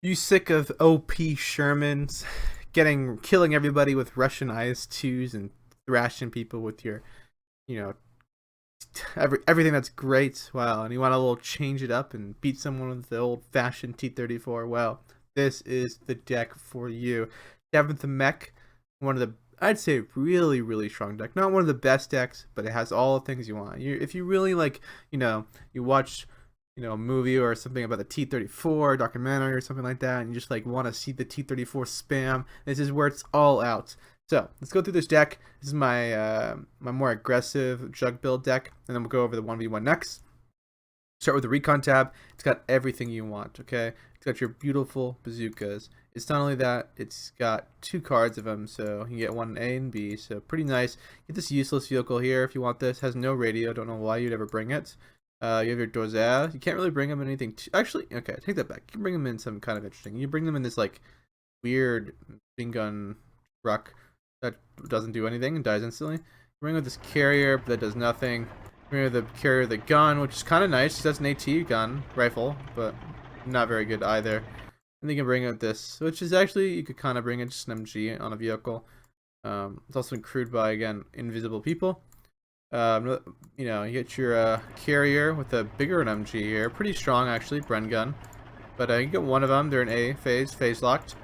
You sick of OP Shermans killing everybody with Russian IS-2s and thrashing people with your, you know, everything that's great? Wow, and you want to little change it up and beat someone with the old-fashioned T-34? Well, this is the deck for you. Seventh Mech, one of the, I'd say, really strong deck. Not one of the best decks, but it has all the things you want. If you really like, you watch a movie or something about the T-34 documentary or something like that, and you just like want to see the T-34 spam, this is where it's all out. So let's go through this deck. This is my my more aggressive jug build deck, and then we'll go over the 1v1 next. Start with the recon tab. It's got everything you want, okay? It's got your beautiful bazookas. It's not only that, it's got 2 cards of them, so you can get one A and B, so pretty nice. Get this useless vehicle here if you want this. Has no radio, don't know why you'd ever bring it. You have your Dozer. You can't really bring them in anything. Actually, okay, take that back. You can bring them in some kind of interesting. You bring them in this like weird machine gun truck that doesn't do anything and dies instantly. You bring with this carrier that does nothing. You bring with the carrier the gun, which is kind of nice. That's an AT gun rifle, but not very good either. And then you can bring out this, which is actually, you could kind of bring in just an MG on a vehicle. It's also been crewed by, again, invisible people. You get your carrier with a bigger MG here, pretty strong actually, Bren gun. But you get one of them. They're in A phase locked.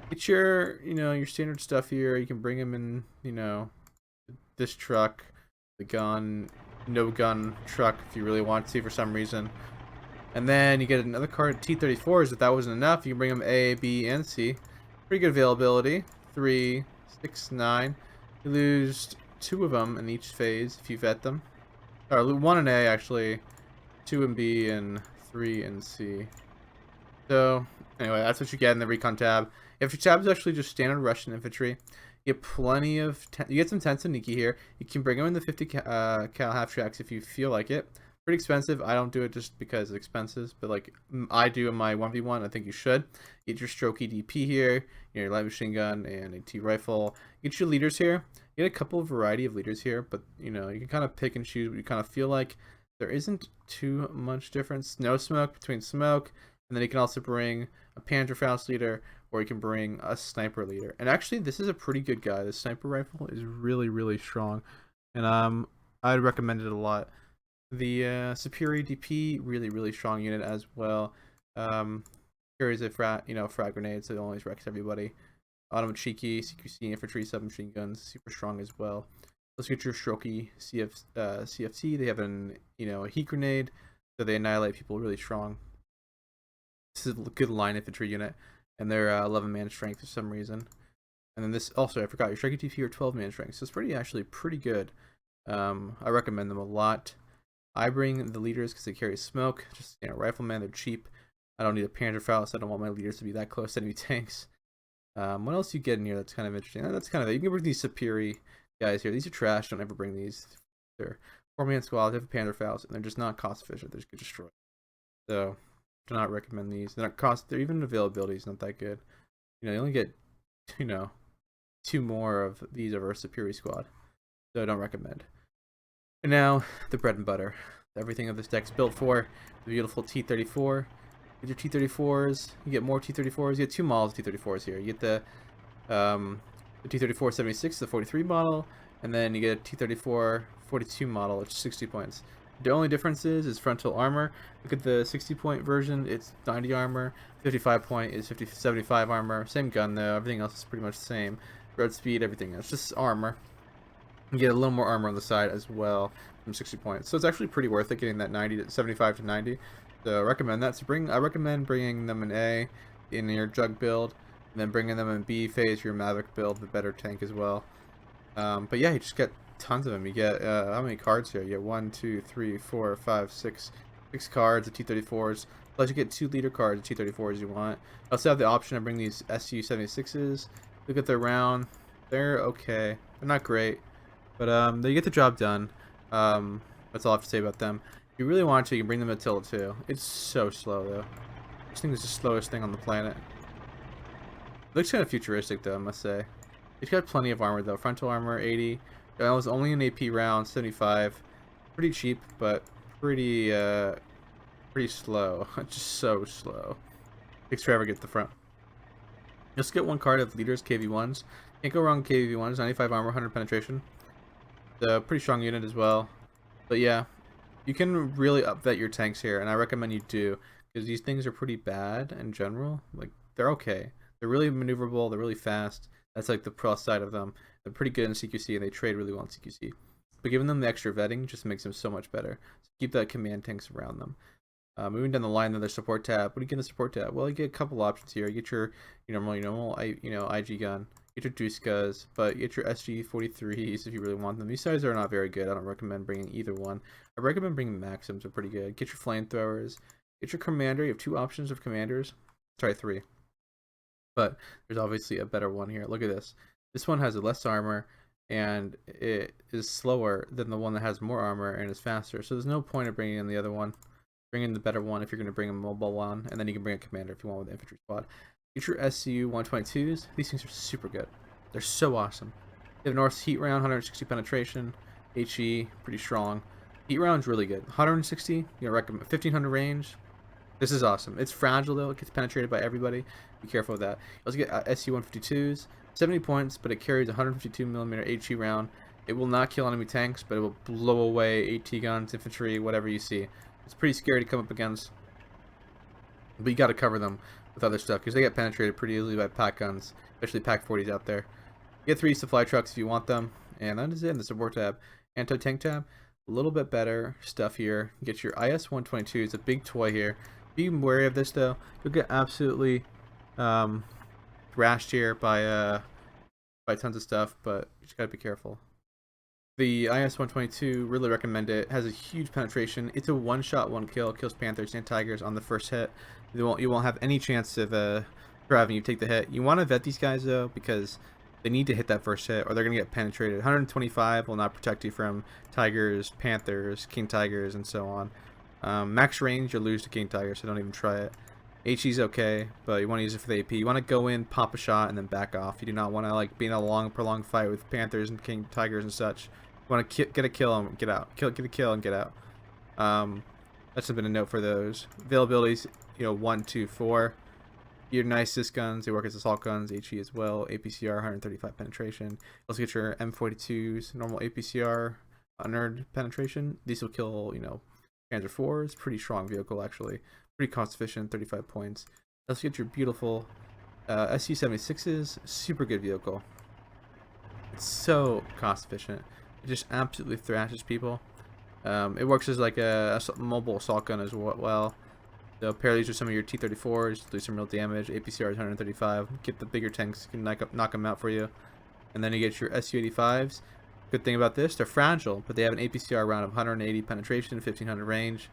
Get your your standard stuff here. You can bring them in this truck, the gun, no gun truck if you really want to for some reason. And then you get another card, T-34s. If that wasn't enough, you can bring them A, B, and C. Pretty good availability. 3, 6, 9. You lose 2 of them in each phase if you vet them. Or 1 in A actually, 2 in B, and 3 in C. So anyway, that's what you get in the recon tab. If your tab is actually just standard Russian infantry, you get plenty of you get some Tensaniki here. You can bring them in the 50 cal half tracks if you feel like it. Pretty expensive. I don't do it just because it's expensive, but like I do in my 1v1, I think you should. Get your strokey DP here, your light machine gun and a T rifle. Get your leaders here. You get a couple of variety of leaders here, but you can kind of pick and choose what you kind of feel like. There isn't too much difference. No smoke between smoke, and then you can also bring a Panzerfaust leader, or you can bring a sniper leader. And actually, this is a pretty good guy. The sniper rifle is really strong, and I'd recommend it a lot. The Superior DP, really strong unit as well. Carries a frag grenade, so it always wrecks everybody. Autumn Cheeky, CQC infantry, submachine guns, super strong as well. Let's get your Strokey CFT. They have a heat grenade, so they annihilate people really strong. This is a good line infantry unit, and they're 11-man strength for some reason. And then this also, I forgot, your Strikey TP are 12-man strength, so it's actually pretty good. I recommend them a lot. I bring the leaders because they carry smoke. Just rifleman, they're cheap. I don't need a Panzerfaust. I don't want my leaders to be that close to enemy tanks. What else you get in here that's kind of interesting? That's kind of it. You can bring these Superior guys here. These are trash. Don't ever bring these. They're 4-man squads. They have a Panzerfaust, and they're just not cost efficient. They just get destroyed. So, do not recommend these. They're not cost. Their even availability is not that good. You only get 2 more of these over a Superior squad. So I don't recommend. And now, the bread and butter. Everything of this deck's built for. The beautiful T-34. Get your T-34s. You get more T-34s. You get 2 models of T-34s here. You get the T-34-76, the 43 model. And then you get a T-34-42 model, which is 60 points. The only difference is frontal armor. Look at the 60-point version. It's 90 armor. 55-point is 75 armor. Same gun, though. Everything else is pretty much the same. Road speed, everything else. Just armor. You get a little more armor on the side as well from 60 points. So it's actually pretty worth it getting that 75 to 90. So I recommend that. So I recommend bringing them in A in your jug build, and then bringing them in B phase for your Maverick build, the better tank as well. But yeah, you just get tons of them. You get how many cards here? You get 1, 2, 3, 4, 5, 6 cards of T-34s. Plus you get 2 leader cards of T-34s you want. I also have the option to bring these SU-76s. Look at their round. They're okay. They're not great. But they get the job done. That's all I have to say about them. If you really want to, you can bring them to Attila too. It's so slow though. This thing is the slowest thing on the planet. It looks kind of futuristic though, I must say. It's got plenty of armor though. Frontal armor 80. That was only an AP round, 75. Pretty cheap, but pretty slow. Just so slow. Takes forever to get to the front. Just get one card of leaders, KV1s. Can't go wrong with KV1s. 95 armor, 100 penetration. The pretty strong unit as well. But yeah, you can really upvet your tanks here, and I recommend you do, because these things are pretty bad in general. Like, they're okay. They're really maneuverable. They're really fast. That's like the plus side of them. They're pretty good in CQC, and they trade really well in CQC. But giving them the extra vetting just makes them so much better. So keep that command tanks around them. Moving down the line, then the support tab. What do you get in the support tab? Well, you get a couple options here. You get your normal IG gun. You get your Duskas, but you get your SG-43s if you really want them. These sizes are not very good. I don't recommend bringing either one. I recommend bringing Maxims. Are pretty good. Get your flamethrowers. Get your commander. You have two options of commanders. Sorry, three. But there's obviously a better one here. Look at this. This one has less armor, and it is slower than the one that has more armor and is faster. So there's no point of bringing in the other one. Bring in the better one if you're going to bring a mobile one, and then you can bring a commander if you want with the infantry squad. Get your SCU 122s. These things are super good. They're so awesome. They have North Heat Round, 160 penetration. HE, pretty strong. Heat Round's really good. 160, you know, recommend 1500 range. This is awesome. It's fragile though. It gets penetrated by everybody. Be careful with that. You also get SU 152s, 70 points, but it carries 152 millimeter HE round. It will not kill enemy tanks, but it will blow away AT guns, infantry, whatever you see. It's pretty scary to come up against, but you got to cover them with other stuff because they get penetrated pretty easily by pack guns, especially pack 40s out there. You get 3 supply trucks if you want them, and that is it in the support tab. Anti-tank tab, a little bit better stuff here. You get your IS-122. It's a big toy here. Be wary of this though. You'll get absolutely thrashed here by tons of stuff, but you just gotta be careful. The IS-122, really recommend it. Has a huge penetration. It's a one-shot, one-kill. Kills Panthers and Tigers on the first hit. You won't have any chance of having you take the hit. You want to vet these guys though, because they need to hit that first hit, or they're gonna get penetrated. 125 will not protect you from Tigers, Panthers, King Tigers, and so on. Max range, you'll lose to King Tigers, so don't even try it. HE's okay, but you want to use it for the AP. You want to go in, pop a shot, and then back off. You do not want to like be in a long, prolonged fight with Panthers and King Tigers and such. You want to get a kill and get out. Get a kill and get out. That's something to note for those. Availabilities, 1, 2, 4. Your nice CIS guns, they work as assault guns, HE as well. APCR, 135 penetration. You also get your M42s, normal APCR, unearned penetration. These will kill, Panzer IVs. Pretty strong vehicle, actually. Pretty cost efficient, 35 points. Let's get your beautiful SU-76s. Super good vehicle. It's so cost efficient. It just absolutely thrashes people. It works as like a mobile assault gun as well. So pair these with some of your T-34s, do some real damage. APCR is 135. Get the bigger tanks, can knock them out for you. And then you get your SU-85s. Good thing about this, they're fragile, but they have an APCR round of 180 penetration, 1500 range.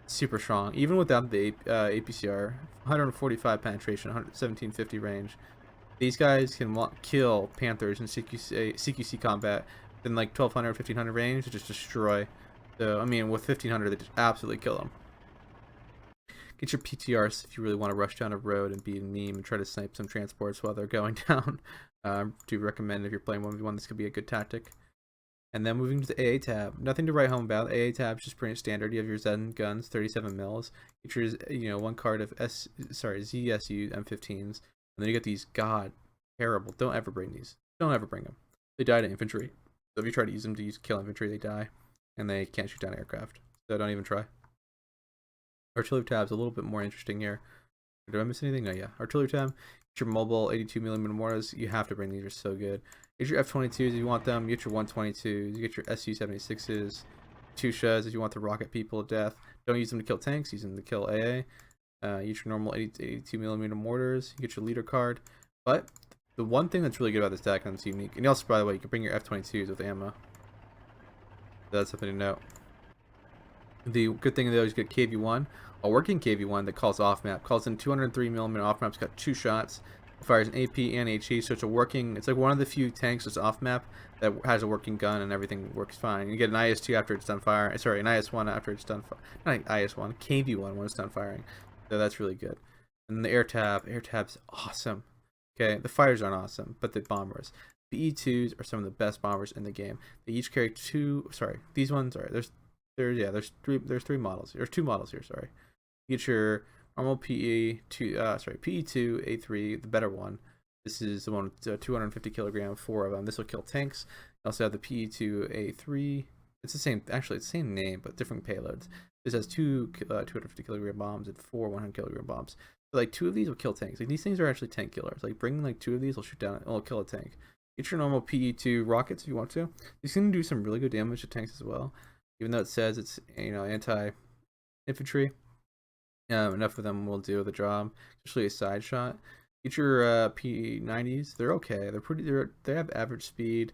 Super strong. Even without the APCR, 145 penetration, 1750 range. These guys can kill Panthers in CQC combat. Then like 1200, 1500 range to just destroy. So, I mean, with 1500, they just absolutely kill them. Get your PTRs if you really want to rush down a road and be a meme and try to snipe some transports while they're going down. Do recommend if you're playing 1v1, this could be a good tactic. And then moving to the AA tab, nothing to write home about. AA tab is just pretty standard. You have your Zen guns, 37 mils. Get your one card of ZSU M15s, and then you get these. God, terrible. Don't ever bring these. Don't ever bring them. They die to infantry. So if you try to use them to kill infantry, they die, and they can't shoot down aircraft. So don't even try. Artillery tab's a little bit more interesting here. Did I miss anything? No, yeah. Artillery tab. Get your mobile 82mm mortars. You have to bring these. They're so good. Get your F-22s if you want them. You get your 122s. You get your SU-76s. 2 Shuds if you want to rocket people to death. Don't use them to kill tanks. Use them to kill AA. You get your normal 82mm mortars. You get your leader card. But the one thing that's really good about this deck, and it's unique, and also, by the way, you can bring your F-22s with ammo. That's something to note. The good thing though is you get KV1, a working KV1 that calls off map, calls in 203mm off map. It's got 2 shots, fires an AP and HE, so it's like one of the few tanks that's off map that has a working gun and everything works fine. You get an IS-2 after it's done firing. Sorry, an IS-1 after it's done firing. Not IS-1, KV-1 when it's done firing. So that's really good. And the air tab's awesome. Okay, the fighters aren't awesome, but the bombers. The E2s are some of the best bombers in the game. They each carry 2. Sorry, these ones are there's 3 models. There's 2 models here. Sorry. You get your normal PE2 A3, the better one. This is the one with 250 kilogram, 4 of them. This will kill tanks. You also have the PE2 A3. It's the same, actually, it's the same name, but different payloads. This has 250 kilogram bombs and 4 100 kilogram bombs. So like 2 of these will kill tanks. Like these things are actually tank killers. Like bringing like 2 of these will shoot down, will kill a tank. Get your normal PE2 rockets if you want to. These can do some really good damage to tanks as well. Even though it says it's, you know, anti-infantry. Enough of them will do the job, especially a side shot. Get your P90s. They're okay. They have average speed.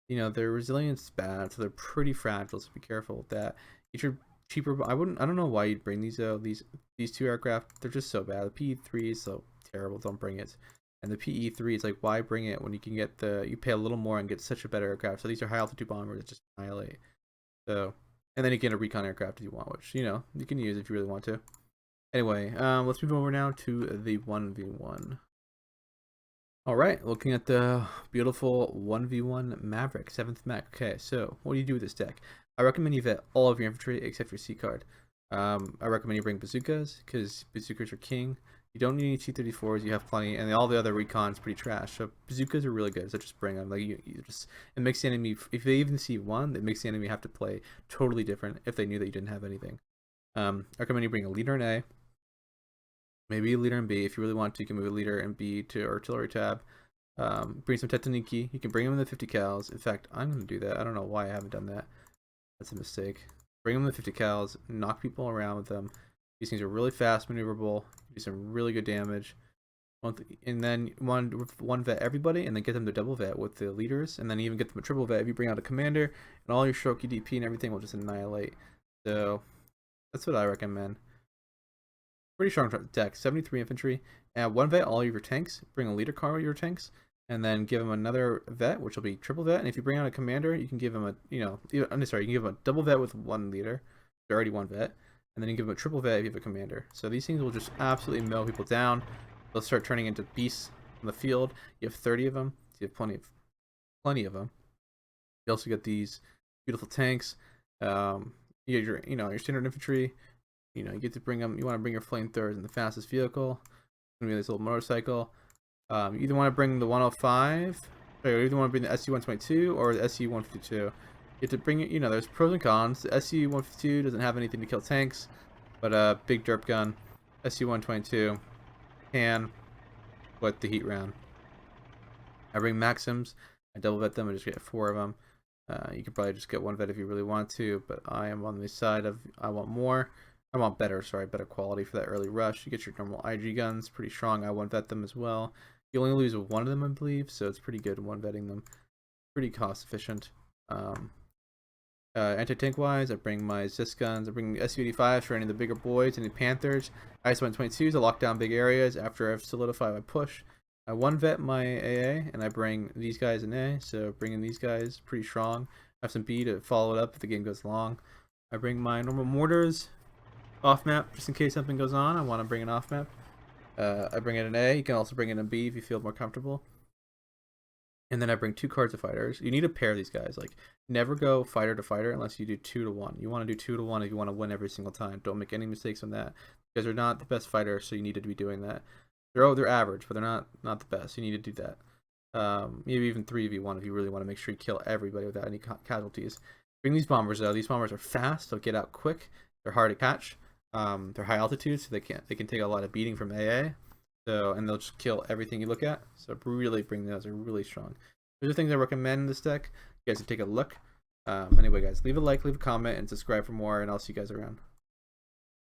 You know, their resilience is bad, so they're pretty fragile. So be careful with that. Get your cheaper. I don't know why you'd bring these these 2 aircraft. They're just so bad. The PE3 is so terrible. Don't bring it. And the PE3 is like, why bring it when you can get you pay a little more and get such a better aircraft. So these are high altitude bombers that just annihilate. So, and then you get a recon aircraft if you want, which, you know, you can use if you really want to. Anyway, let's move over now to the 1v1. Alright, looking at the beautiful 1v1 Maverick, 7th mech. Okay, so what do you do with this deck? I recommend you vet all of your infantry except your C card. I recommend you bring bazookas, because bazookas are king. You don't need any T-34s, you have plenty, and all the other recons pretty trash. So bazookas are really good, so just bring them. Like you just, it makes the enemy, if they even see one, it makes the enemy have to play totally different if they knew that you didn't have anything. I recommend you bring a leader in A, maybe a leader in B. If you really want to, you can move a leader in B to artillery tab. Bring some Tetaniki. You can bring them in the 50 cals. In fact, I'm going to do that. I don't know why I haven't done that. That's a mistake. Bring them in the 50 cals. Knock people around with them. These things are really fast, maneuverable. Do some really good damage. And then one vet everybody, and then get them to double vet with the leaders, and then even get them a triple vet if you bring out a commander, and all your Shoki DP and everything will just annihilate. So that's what I recommend. Pretty strong deck. 73 infantry. And one vet all of your tanks. Bring a leader car with your tanks, and then give them another vet, which will be triple vet. And if you bring out a commander, you can give them a, you know, I'm sorry, you can give them a double vet with one leader. They're already one vet, and then you give them a triple vet if you have a commander. So these things will just absolutely mow people down. They'll start turning into beasts on the field. You have 30 of them. So you have plenty of them. You also get these beautiful tanks. You get your, you know, your standard infantry. You know, you get to bring them. You want to bring your flamethrowers in the fastest vehicle. It's gonna be this little motorcycle. You either want to bring the 105, or you either want to bring the SU-122 or the SU-152. You have to bring it. You know, there's pros and cons. The SU-152 doesn't have anything to kill tanks, but big derp gun. SU-122 can with the heat round. I bring Maxims. I double vet them. I just get 4 of them. You could probably just get one vet if you really want to, but I am on the side of I want more. I want better quality for that early rush. You get your normal IG guns, pretty strong. I one vet them as well. You only lose one of them, I believe, so it's pretty good one vetting them. Pretty cost efficient. Anti-tank wise, I bring my Zis guns. I bring SU-85s for any of the bigger boys, any Panthers. IS-122s to lock down big areas after I've solidified my push. I one vet my AA, and I bring these guys in A, so bringing these guys pretty strong. I have some B to follow it up if the game goes long. I bring my normal mortars off map just in case something goes on. I want to bring it off map. I bring it in A. You can also bring it in B if you feel more comfortable. And then I bring 2 cards of fighters. You need to pair these guys. Like, never go fighter to fighter unless you do 2 to 1. You want to do 2 to 1 if you want to win every single time. Don't make any mistakes on that. Because they're not the best fighters, so you need to be doing that. They're average, but they're not the best. You need to do that. Maybe even 3v1 if you really want to make sure you kill everybody without any casualties. Bring these bombers though. These bombers are fast. They'll get out quick. They're hard to catch. They're high altitude, so they can take a lot of beating from AA. So, and they'll just kill everything you look at. So really bring those. They're really strong. Those are things I recommend in this deck. You guys can take a look. Anyway, guys, leave a like, leave a comment, and subscribe for more, and I'll see you guys around.